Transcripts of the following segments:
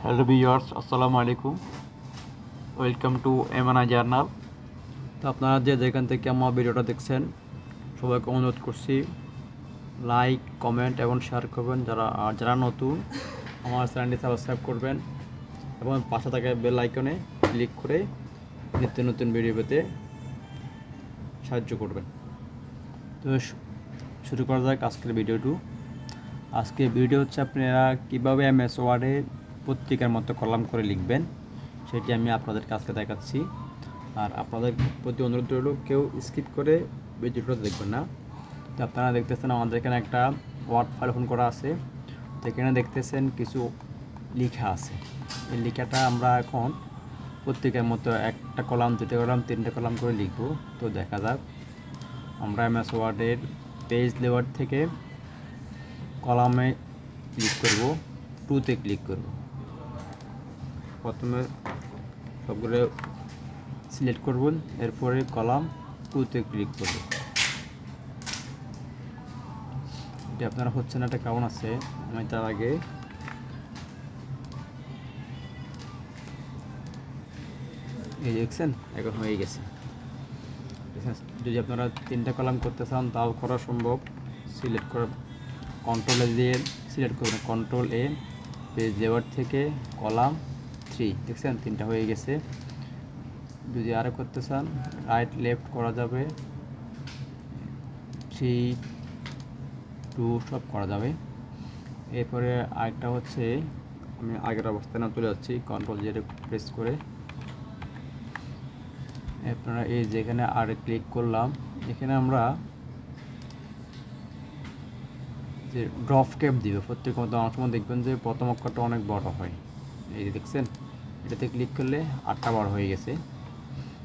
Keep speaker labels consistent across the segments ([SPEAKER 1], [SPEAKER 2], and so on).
[SPEAKER 1] Hello viewers, আসসালামু আলাইকুম। Welcome to MNI journal. তো আপনারা যেখান থেকে আমার ভিডিওটা দেখছেন সবাইকে অনুরোধ করছি লাইক, কমেন্ট এবং শেয়ার করবেন। যারা নতুন আমার চ্যানেলটি সাবস্ক্রাইব করবেন এবং পাশে থাকা বেল আইকনে ক্লিক করে নিত্য নতুন ভিডিও পেতে সাহায্য করবেন। তো শুরু করা যাক আজকের ভিডিওটি। আজকের ভিডিও হচ্ছে আপনারা কীভাবে এমএস ওয়ার্ডে পত্রিকার মতো কলাম করে লিখবেন সেটি আমি আপনাদেরকে আজকে দেখাচ্ছি। আর আপনাদের প্রতি অনুরোধ রইল কেউ স্কিপ করে ভিডিওটা দেখবেন না। তো আপনারা দেখতেছেন আমাদের এখানে একটা ওয়ার্ড ফাইল ওপেন করা আছে। তো এখানে দেখতেছেন কিছু লেখা আছে। এই লেখাটা আমরা এখন পত্রিকার মতো একটা কলাম, দুটো কলাম, তিনটে কলাম করে লিখব। তো দেখা যাক। আমরা এমএস ওয়ার্ডের পেজ লেআউট থেকে কলামে ক্লিক করব, টুতে ক্লিক করব। প্রথমে সবগুলো সিলেক্ট করবেন, এরপরে কলাম টুতে ক্লিক করব। এটা আপনারা হচ্ছে না, এটা কেমন আছে। আমি তার আগে এই দেখছেন এখন হয়ে গেছে। যদি আপনারা তিনটা কলাম করতে চান তাও করা সম্ভব। সিলেক্ট করে কন্ট্রোল এ দিয়ে সিলেক্ট করবেন, কন্ট্রোল এ, পেজ লেআউট থেকে কলাম 3, দেখছেন তিনটা হয়ে গেছে। যদি আরও করতে চান রাইট লেফট করা যাবে, 3, 2 সব করা যাবে। এরপরে আরেকটা হচ্ছে আমি আগের অবস্থানে চলে যাচ্ছি, কন্ট্রোল জেড প্রেস করে। আপনারা এই যেখানে আর ক্লিক করলাম, এখানে আমরা যে ড্রপ ক্যাপ দিবে প্রত্যেক মতো। অনেক সময় দেখবেন যে প্রথম অক্ষরটা অনেক বড় হয়, এই যে দেখছেন এটাতে ক্লিক করলে 8টা বার হয়ে গেছে।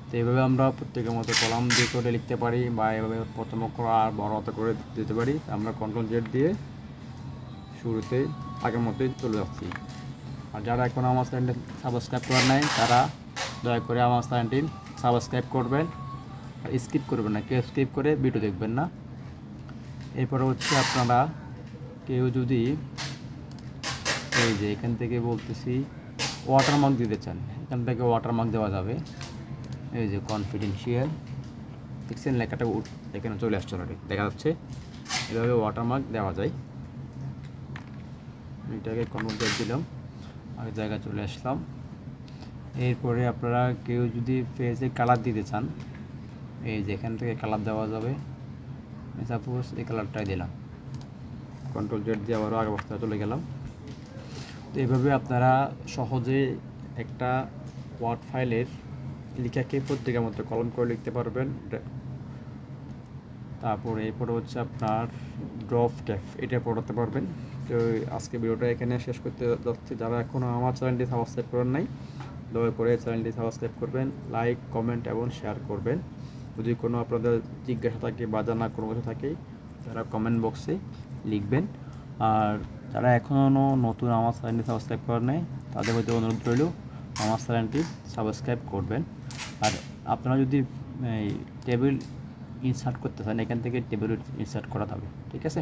[SPEAKER 1] তো এইভাবে আমরা প্রত্যেকের মতো কলাম দিয়ে করে লিখতে পারি, বা এভাবে প্রথম অক্ষর আর বড় হাতে করে দিতে পারি। আমরা কন্ট্রোল জেড দিয়ে শুরুতে আগের মতোই চলে যাচ্ছি। আর যারা এখন আমার চ্যানেলটি সাবস্ক্রাইব করার নাই তারা দয়া করে আমার চ্যানেলটি সাবস্ক্রাইব করবেন, আর স্কিপ করবেন না, কেউ স্কিপ করে ভিডিও দেখবেন না। এরপরে হচ্ছে আপনারা কেউ যদি এই যে এখান থেকে বলতেছি ওয়াটারমার্ক দিতে চান, এখান থেকে ওয়াটারমার্ক দেওয়া যাবে। এই যে কনফিডেন্সিয়াল, দেখছেন লেখাটা এখানে চলে আসছে, অলরেডি দেখা যাচ্ছে। এভাবে ওয়াটারমার্ক দেওয়া যায়। এটাকে কনভার্ট দিলাম, আগের জায়গায় চলে আসলাম। এরপরে আপনারা কেউ যদি পেজে কালার দিতে চান, এই যে এখান থেকে কালার দেওয়া যাবে। সাপোজ এই কালারটাই দিলাম, কন্ট্রোল জেড দিয়ে আবারও আগের অবস্থায় চলে গেলাম। তো এইভাবে আপনারা সহজে একটা ওয়ার্ড ফাইলের লেখাকে পত্রিকার মতো কলম করে লিখতে পারবেন। তারপরে এরপরে হচ্ছে আপনার ড্রপ ক্যাপ, এটা পড়াতে পারবেন। তো আজকে ভিডিওটা এখানে শেষ করতে যাচ্ছি। যারা এখনও আমার চ্যানেলটি সাবস্ক্রাইব করেন নাই দয়া করে চ্যানেলটি সাবস্ক্রাইব করবেন, লাইক, কমেন্ট এবং শেয়ার করবেন। যদি কোনো আপনাদের জিজ্ঞাসা থাকে বা জানা কোনো কিছু থাকে তারা কমেন্ট বক্সে লিখবেন। আর যারা এখনও নতুন আমার চ্যানেলটি সাবস্ক্রাইব করেন নাই তাদের মধ্যে অনুরোধ রইল আমার চ্যানেলটি সাবস্ক্রাইব করবেন। আর আপনারা যদি টেবিল ইনসার্ট করতে চান এখান থেকে টেবিল ইনসার্ট করা যাবে, ঠিক আছে।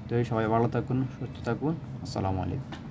[SPEAKER 1] তো সবাই ভালো থাকুন, সুস্থ থাকুন, আসসালামু আলাইকুম।